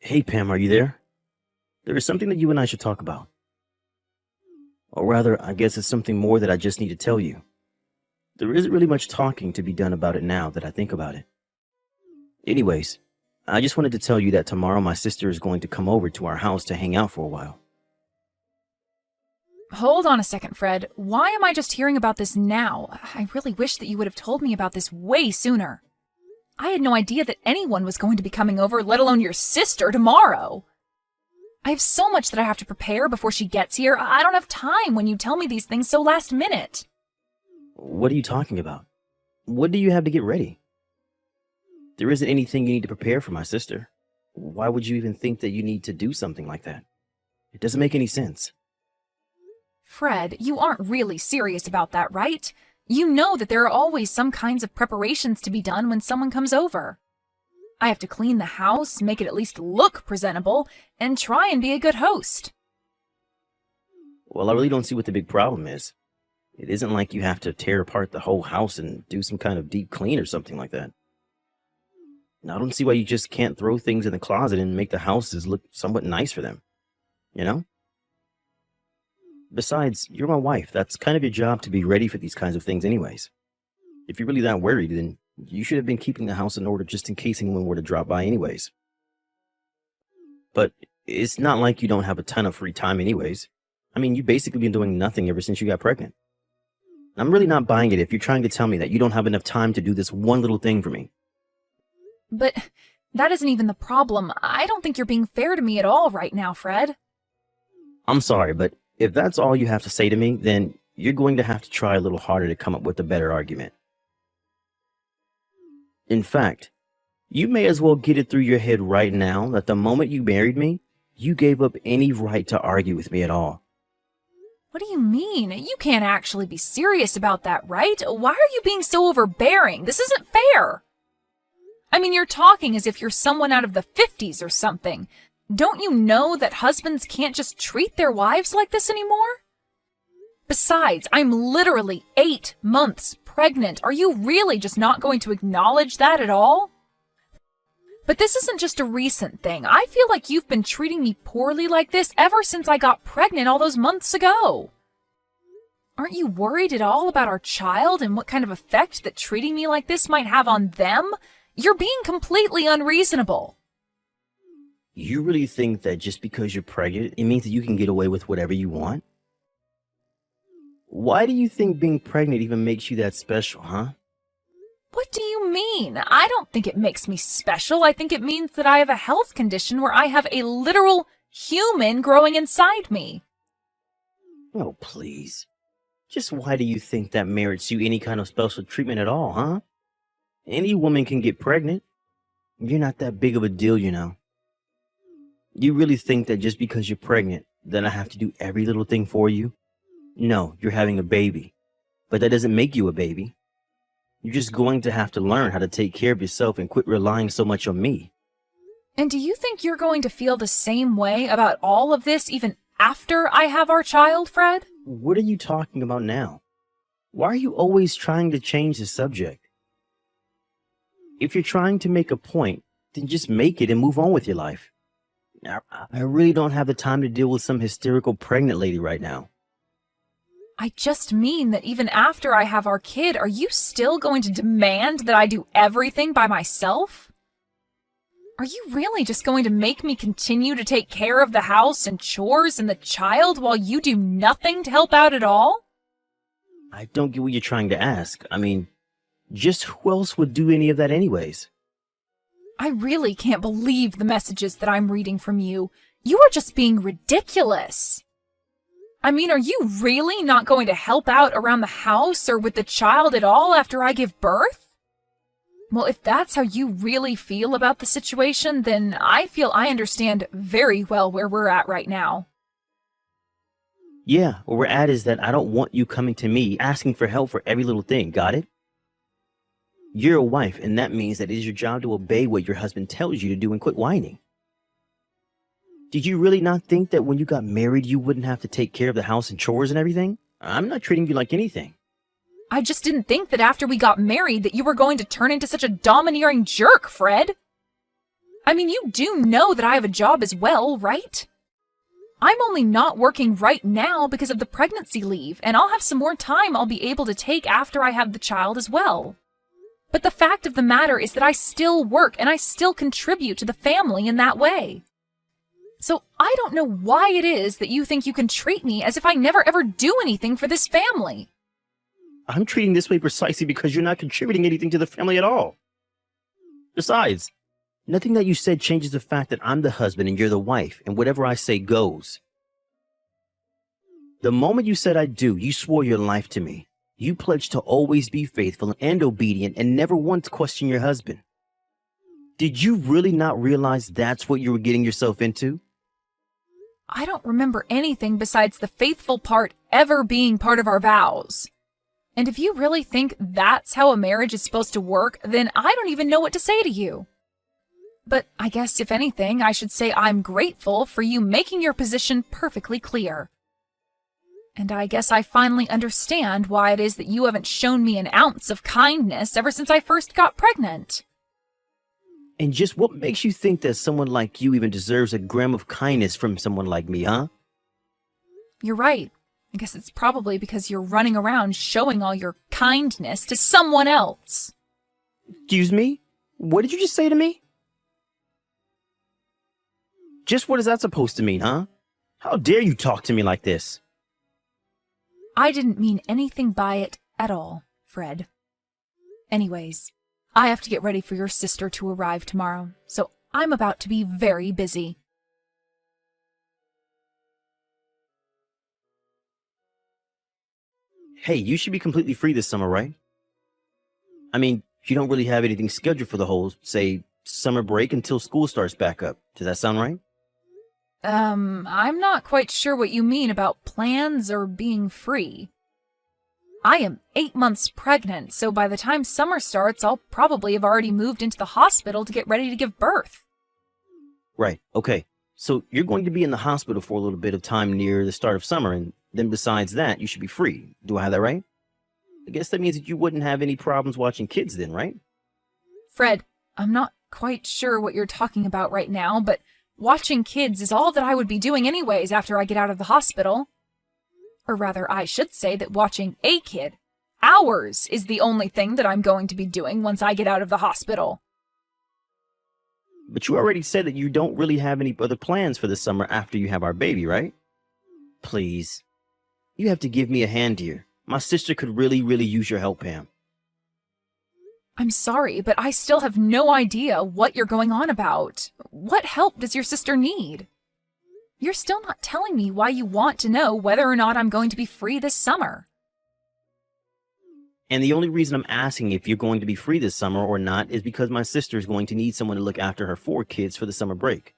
Hey Pam, are you there? There is something that you and I should talk about. Or rather, I guess it's something more that I just need to tell you. There isn't really much talking to be done about it now that I think about it. Anyways, I just wanted to tell you that tomorrow my sister is going to come over to our house to hang out for a while. Hold on a second, Fred. Why am I just hearing about this now? I really wish that you would have told me about this way sooner. I had no idea that anyone was going to be coming over, let alone your sister, tomorrow. I have so much that I have to prepare before she gets here. I don't have time when you tell me these things so last minute. What are you talking about? What do you have to get ready? There isn't anything you need to prepare for my sister. Why would you even think that you need to do something like that? It doesn't make any sense. Fred, you aren't really serious about that, right? You know that there are always some kinds of preparations to be done when someone comes over. I have to clean the house, make it at least look presentable, and try and be a good host. Well, I really don't see what the big problem is. It isn't like you have to tear apart the whole house and do some kind of deep clean or something like that. Now, I don't see why you just can't throw things in the closet and make the houses look somewhat nice for them. You know? Besides, you're my wife. That's kind of your job to be ready for these kinds of things anyways. If you're really that worried, then you should have been keeping the house in order just in case anyone were to drop by anyways. But it's not like you don't have a ton of free time anyways. I mean, you've basically been doing nothing ever since you got pregnant. I'm really not buying it if you're trying to tell me that you don't have enough time to do this one little thing for me. But that isn't even the problem. I don't think you're being fair to me at all right now, Fred. I'm sorry, but if that's all you have to say to me, then you're going to have to try a little harder to come up with a better argument. In fact, you may as well get it through your head right now that the moment you married me, you gave up any right to argue with me at all. What do you mean? You can't actually be serious about that, right? Why are you being so overbearing? This isn't fair. I mean, you're talking as if you're someone out of the 50s or something. Don't you know that husbands can't just treat their wives like this anymore? Besides, I'm literally 8 months pregnant. Are you really just not going to acknowledge that at all? But this isn't just a recent thing. I feel like you've been treating me poorly like this ever since I got pregnant all those months ago. Aren't you worried at all about our child and what kind of effect that treating me like this might have on them? You're being completely unreasonable. You really think that just because you're pregnant, it means that you can get away with whatever you want? Why do you think being pregnant even makes you that special, huh? What do you mean? I don't think it makes me special. I think it means that I have a health condition where I have a literal human growing inside me. Oh, please. Just why do you think that merits you any kind of special treatment at all, huh? Any woman can get pregnant. You're not that big of a deal, you know. You really think that just because you're pregnant, then I have to do every little thing for you? No, you're having a baby. But that doesn't make you a baby. You're just going to have to learn how to take care of yourself and quit relying so much on me. And do you think you're going to feel the same way about all of this even after I have our child, Fred? What are you talking about now? Why are you always trying to change the subject? If you're trying to make a point, then just make it and move on with your life. I really don't have the time to deal with some hysterical pregnant lady right now. I just mean that even after I have our kid, are you still going to demand that I do everything by myself? Are you really just going to make me continue to take care of the house and chores and the child while you do nothing to help out at all? I don't get what you're trying to ask. I mean, just who else would do any of that anyways? I really can't believe the messages that I'm reading from you. You are just being ridiculous. I mean, are you really not going to help out around the house or with the child at all after I give birth? Well, if that's how you really feel about the situation, then I feel I understand very well where we're at right now. Yeah, where we're at is that I don't want you coming to me asking for help for every little thing, got it? You're a wife, and that means that it is your job to obey what your husband tells you to do and quit whining. Did you really not think that when you got married, you wouldn't have to take care of the house and chores and everything? I'm not treating you like anything. I just didn't think that after we got married that you were going to turn into such a domineering jerk, Fred. I mean, you do know that I have a job as well, right? I'm only not working right now because of the pregnancy leave, and I'll have some more time I'll be able to take after I have the child as well. But the fact of the matter is that I still work and I still contribute to the family in that way. So I don't know why it is that you think you can treat me as if I never ever do anything for this family. I'm treating this way precisely because you're not contributing anything to the family at all. Besides, nothing that you said changes the fact that I'm the husband and you're the wife, and whatever I say goes. The moment you said I do, you swore your life to me. You pledged to always be faithful and obedient and never once question your husband. Did you really not realize that's what you were getting yourself into? I don't remember anything besides the faithful part ever being part of our vows. And if you really think that's how a marriage is supposed to work, then I don't even know what to say to you. But I guess if anything, I should say I'm grateful for you making your position perfectly clear. And I guess I finally understand why it is that you haven't shown me an ounce of kindness ever since I first got pregnant. And just what makes you think that someone like you even deserves a gram of kindness from someone like me, huh? You're right. I guess it's probably because you're running around showing all your kindness to someone else. Excuse me? What did you just say to me? Just what is that supposed to mean, huh? How dare you talk to me like this? I didn't mean anything by it at all, Fred. Anyways, I have to get ready for your sister to arrive tomorrow, so I'm about to be very busy. Hey, you should be completely free this summer, right? I mean, you don't really have anything scheduled for the whole, say, summer break until school starts back up. Does that sound right? I'm not quite sure what you mean about plans or being free. I am 8 months pregnant, so by the time summer starts, I'll probably have already moved into the hospital to get ready to give birth. Right, okay. So you're going to be in the hospital for a little bit of time near the start of summer, and then besides that, you should be free. Do I have that right? I guess that means that you wouldn't have any problems watching kids then, right? Fred, I'm not quite sure what you're talking about right now, but watching kids is all that I would be doing anyways after I get out of the hospital. Or rather, I should say that watching a kid, ours, is the only thing that I'm going to be doing once I get out of the hospital. But you already said that you don't really have any other plans for the summer after you have our baby, right? Please. You have to give me a hand here. My sister could really use your help, Pam. I'm sorry, but I still have no idea what you're going on about. What help does your sister need? You're still not telling me why you want to know whether or not I'm going to be free this summer. And the only reason I'm asking if you're going to be free this summer or not is because my sister is going to need someone to look after her 4 kids for the summer break.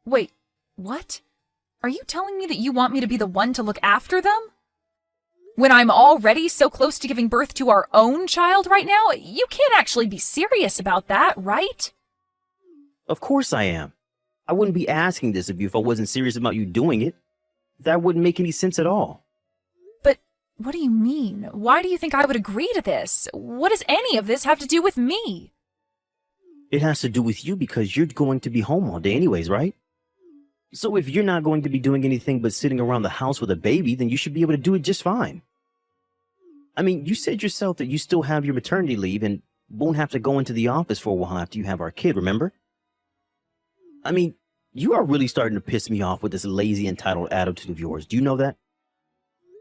Wait, what? Are you telling me that you want me to be the one to look after them? When I'm already so close to giving birth to our own child right now? You can't actually be serious about that, right? Of course I am. I wouldn't be asking this of you if I wasn't serious about you doing it. That wouldn't make any sense at all. But what do you mean? Why do you think I would agree to this? What does any of this have to do with me? It has to do with you because you're going to be home all day anyways, right? So if you're not going to be doing anything but sitting around the house with a baby, then you should be able to do it just fine. I mean, you said yourself that you still have your maternity leave and won't have to go into the office for a while after you have our kid, remember? I mean, you are really starting to piss me off with this lazy, entitled attitude of yours. Do you know that?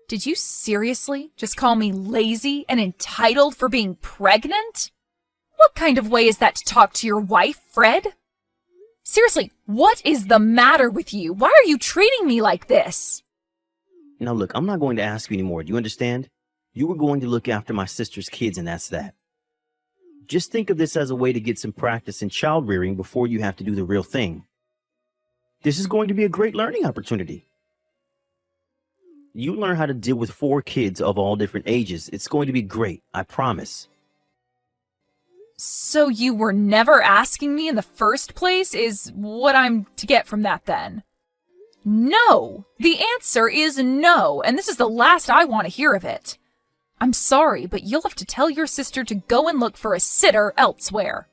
Did you seriously just call me lazy and entitled for being pregnant? What kind of way is that to talk to your wife, Fred? Seriously, what is the matter with you? Why are you treating me like this? Now look, I'm not going to ask you anymore. Do you understand? You were going to look after my sister's kids, and that's that. Just think of this as a way to get some practice in child rearing before you have to do the real thing. This is going to be a great learning opportunity. You learn how to deal with 4 kids of all different ages. It's going to be great, I promise. So you were never asking me in the first place is what I'm to get from that then? No! The answer is no, and this is the last I want to hear of it. I'm sorry, but you'll have to tell your sister to go and look for a sitter elsewhere.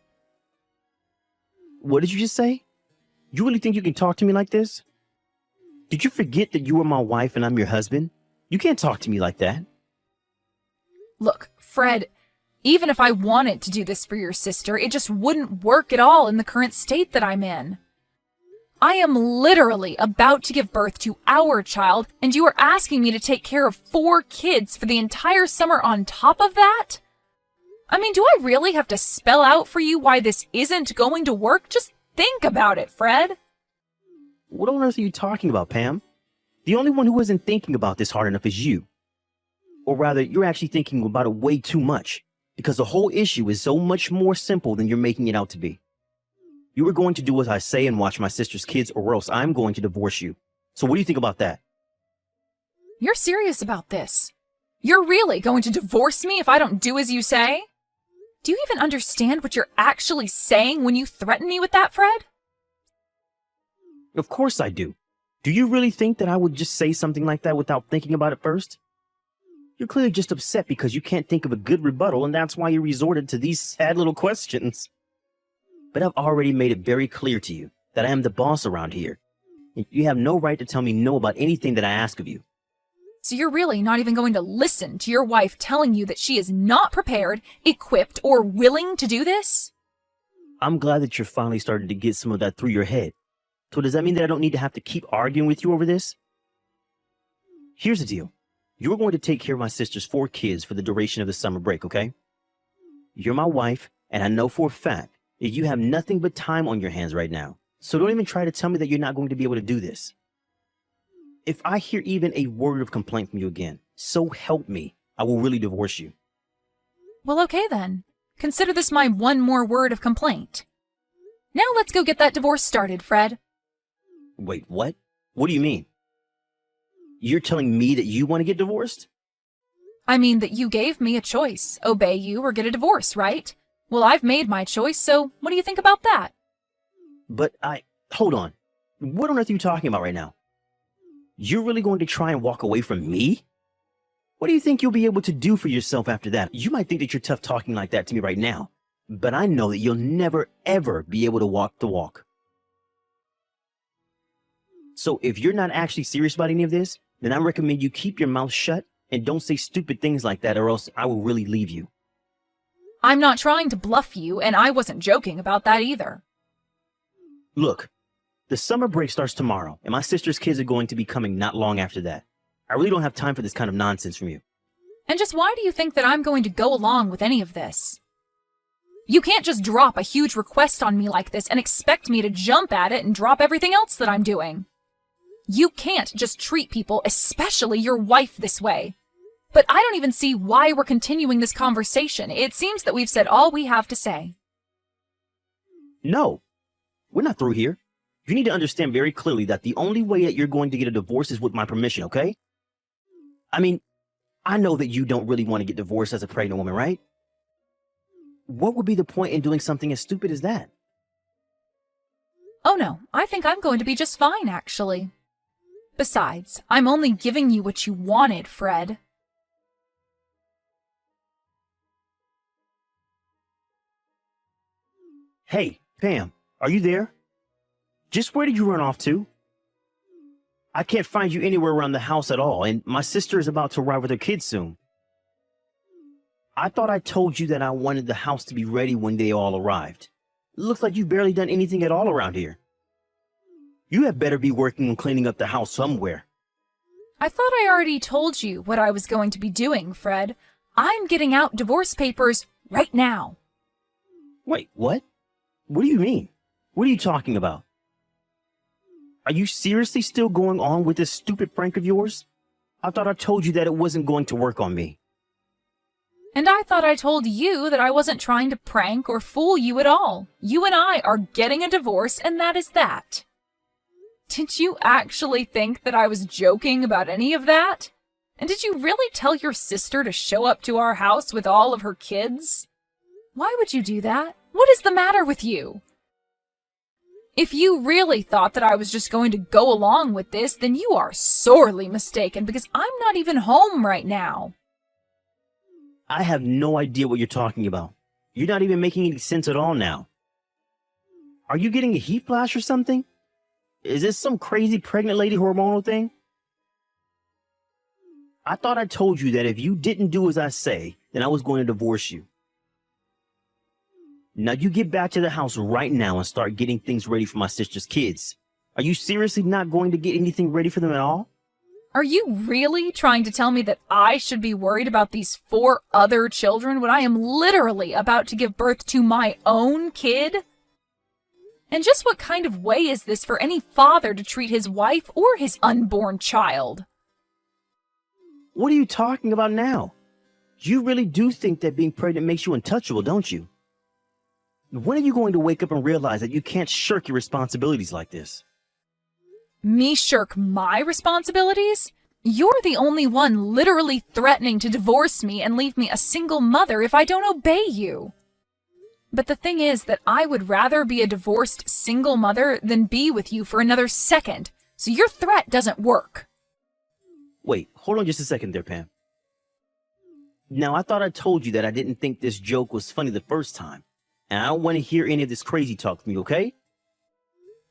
What did you just say? You really think you can talk to me like this? Did you forget that you are my wife and I'm your husband? You can't talk to me like that. Look, Fred, even if I wanted to do this for your sister, it just wouldn't work at all in the current state that I'm in. I am literally about to give birth to our child, and you are asking me to take care of 4 kids for the entire summer on top of that? I mean, do I really have to spell out for you why this isn't going to work? Just think about it, Fred. What on earth are you talking about, Pam? The only one who isn't thinking about this hard enough is you. Or rather, you're actually thinking about it way too much, because the whole issue is so much more simple than you're making it out to be. You are going to do as I say and watch my sister's kids, or else I'm going to divorce you. So what do you think about that? You're serious about this? You're really going to divorce me if I don't do as you say? Do you even understand what you're actually saying when you threaten me with that, Fred? Of course I do. Do you really think that I would just say something like that without thinking about it first? You're clearly just upset because you can't think of a good rebuttal, and that's why you resorted to these sad little questions. But I've already made it very clear to you that I am the boss around here. And you have no right to tell me no about anything that I ask of you. So you're really not even going to listen to your wife telling you that she is not prepared, equipped, or willing to do this? I'm glad that you're finally starting to get some of that through your head. So does that mean that I don't need to have to keep arguing with you over this? Here's the deal. You're going to take care of my sister's 4 kids for the duration of the summer break, okay? You're my wife, and I know for a fact that you have nothing but time on your hands right now. So don't even try to tell me that you're not going to be able to do this. If I hear even a word of complaint from you again, so help me, I will really divorce you. Well, okay then. Consider this my one more word of complaint. Now let's go get that divorce started, Fred. Wait, what? What do you mean? You're telling me that you want to get divorced? I mean that you gave me a choice. Obey you or get a divorce, right? Well, I've made my choice, so what do you think about that? But hold on. What on earth are you talking about right now? You're really going to try and walk away from me? What do you think you'll be able to do for yourself after that? You might think that you're tough talking like that to me right now, but I know that you'll never, ever be able to walk the walk. So if you're not actually serious about any of this, then I recommend you keep your mouth shut and don't say stupid things like that, or else I will really leave you. I'm not trying to bluff you, and I wasn't joking about that either. Look, the summer break starts tomorrow, and my sister's kids are going to be coming not long after that. I really don't have time for this kind of nonsense from you. And just why do you think that I'm going to go along with any of this? You can't just drop a huge request on me like this and expect me to jump at it and drop everything else that I'm doing. You can't just treat people, especially your wife, this way. But I don't even see why we're continuing this conversation. It seems that we've said all we have to say. No, we're not through here. You need to understand very clearly that the only way that you're going to get a divorce is with my permission, okay? I mean, I know that you don't really want to get divorced as a pregnant woman, right? What would be the point in doing something as stupid as that? Oh no, I think I'm going to be just fine, actually. Besides, I'm only giving you what you wanted, Fred. Hey, Pam, are you there? Just where did you run off to? I can't find you anywhere around the house at all, and my sister is about to arrive with her kids soon. I thought I told you that I wanted the house to be ready when they all arrived. It looks like you've barely done anything at all around here. You had better be working on cleaning up the house somewhere. I thought I already told you what I was going to be doing, Fred. I'm getting out divorce papers right now. Wait, what? What do you mean? What are you talking about? Are you seriously still going on with this stupid prank of yours? I thought I told you that it wasn't going to work on me. And I thought I told you that I wasn't trying to prank or fool you at all. You and I are getting a divorce, and that is that. Did you actually think that I was joking about any of that? And did you really tell your sister to show up to our house with all of her kids? Why would you do that? What is the matter with you? If you really thought that I was just going to go along with this, then you are sorely mistaken, because I'm not even home right now. I have no idea what you're talking about. You're not even making any sense at all now. Are you getting a heat flash or something? Is this some crazy pregnant lady hormonal thing? I thought I told you that if you didn't do as I say, then I was going to divorce you. Now you get back to the house right now and start getting things ready for my sister's kids. Are you seriously not going to get anything ready for them at all? Are you really trying to tell me that I should be worried about these 4 other children when I am literally about to give birth to my own kid? And just what kind of way is this for any father to treat his wife or his unborn child? What are you talking about now? You really do think that being pregnant makes you untouchable, don't you? When are you going to wake up and realize that you can't shirk your responsibilities like this? Me shirk my responsibilities? You're the only one literally threatening to divorce me and leave me a single mother if I don't obey you. But the thing is that I would rather be a divorced single mother than be with you for another second, so your threat doesn't work. Wait, hold on just a second there, Pam. Now, I thought I told you that I didn't think this joke was funny the first time, and I don't want to hear any of this crazy talk from you, okay?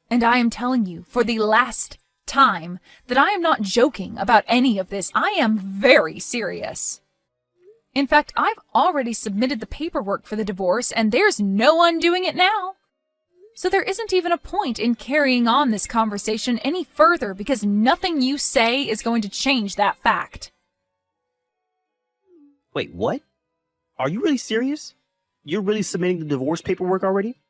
And I am telling you, for the last time, that I am not joking about any of this. I am very serious. In fact, I've already submitted the paperwork for the divorce, and there's no undoing it now. So there isn't even a point in carrying on this conversation any further because nothing you say is going to change that fact. Wait, what? Are you really serious? You're really submitting the divorce paperwork already?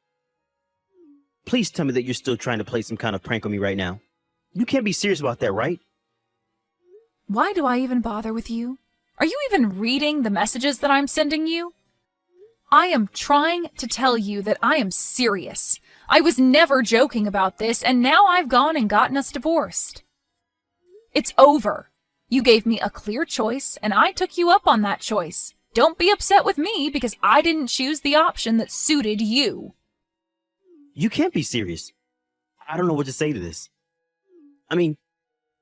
Please tell me that you're still trying to play some kind of prank on me right now. You can't be serious about that, right? Why do I even bother with you? Are you even reading the messages that I'm sending you? I am trying to tell you that I am serious. I was never joking about this, and now I've gone and gotten us divorced. It's over. You gave me a clear choice, and I took you up on that choice. Don't be upset with me because I didn't choose the option that suited you. You can't be serious. I don't know what to say to this. I mean,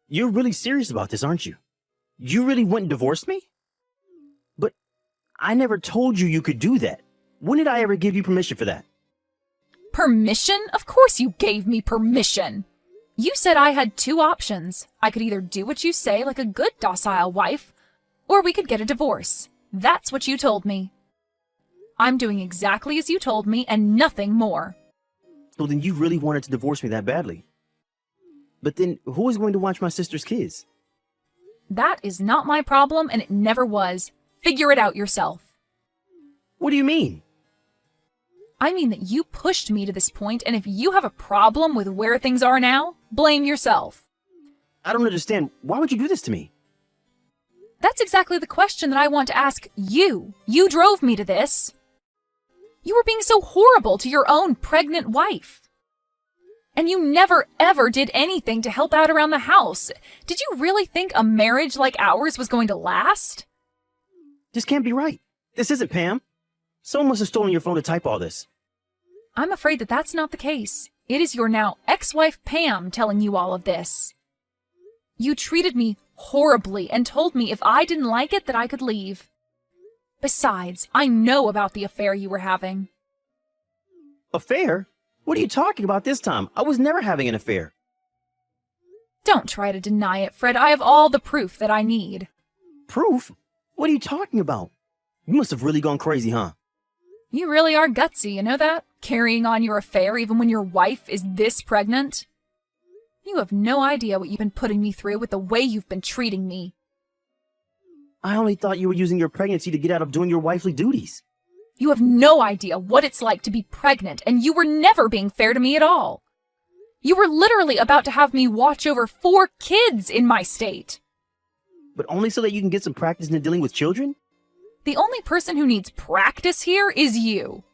you're really serious about this, aren't you? You really wouldn't divorce me? But I never told you you could do that. When did I ever give you permission for that? Permission? Of course you gave me permission. You said I had 2 options. I could either do what you say like a good docile wife, or we could get a divorce. That's what you told me. I'm doing exactly as you told me and nothing more. So then you really wanted to divorce me that badly. But then who is going to watch my sister's kids? That is not my problem and it never was. Figure it out yourself. What do you mean? I mean that you pushed me to this point, and if you have a problem with where things are now, blame yourself. I don't understand. Why would you do this to me? That's exactly the question that I want to ask you. You drove me to this. You were being so horrible to your own pregnant wife. And you never ever did anything to help out around the house. Did you really think a marriage like ours was going to last? This can't be right. This isn't Pam. Someone must have stolen your phone to type all this. I'm afraid that that's not the case. It is your now ex-wife Pam telling you all of this. You treated me horribly and told me if I didn't like it that I could leave. Besides, I know about the affair you were having. Affair? What are you talking about this time? I was never having an affair. Don't try to deny it, Fred. I have all the proof that I need. Proof? What are you talking about? You must have really gone crazy, huh? You really are gutsy, you know that? Carrying on your affair even when your wife is this pregnant? You have no idea what you've been putting me through with the way you've been treating me. I only thought you were using your pregnancy to get out of doing your wifely duties. You have no idea what it's like to be pregnant, and you were never being fair to me at all. You were literally about to have me watch over 4 kids in my state. But only so that you can get some practice in dealing with children? The only person who needs practice here is you.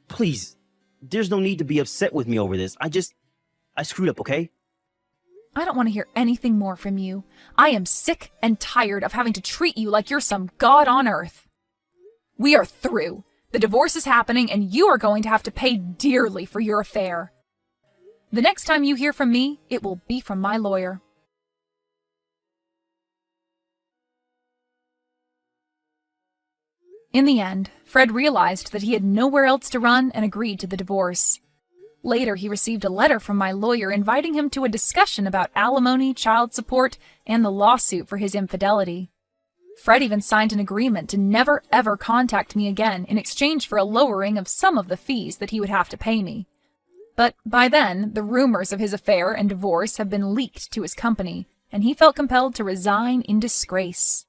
Please, there's no need to be upset with me over this. I screwed up, okay? I don't want to hear anything more from you. I am sick and tired of having to treat you like you're some god on earth. We are through. The divorce is happening, and you are going to have to pay dearly for your affair. The next time you hear from me, it will be from my lawyer. In the end, Fred realized that he had nowhere else to run and agreed to the divorce. Later, he received a letter from my lawyer inviting him to a discussion about alimony, child support, and the lawsuit for his infidelity. Fred even signed an agreement to never ever contact me again in exchange for a lowering of some of the fees that he would have to pay me. But by then, the rumors of his affair and divorce have been leaked to his company, and he felt compelled to resign in disgrace.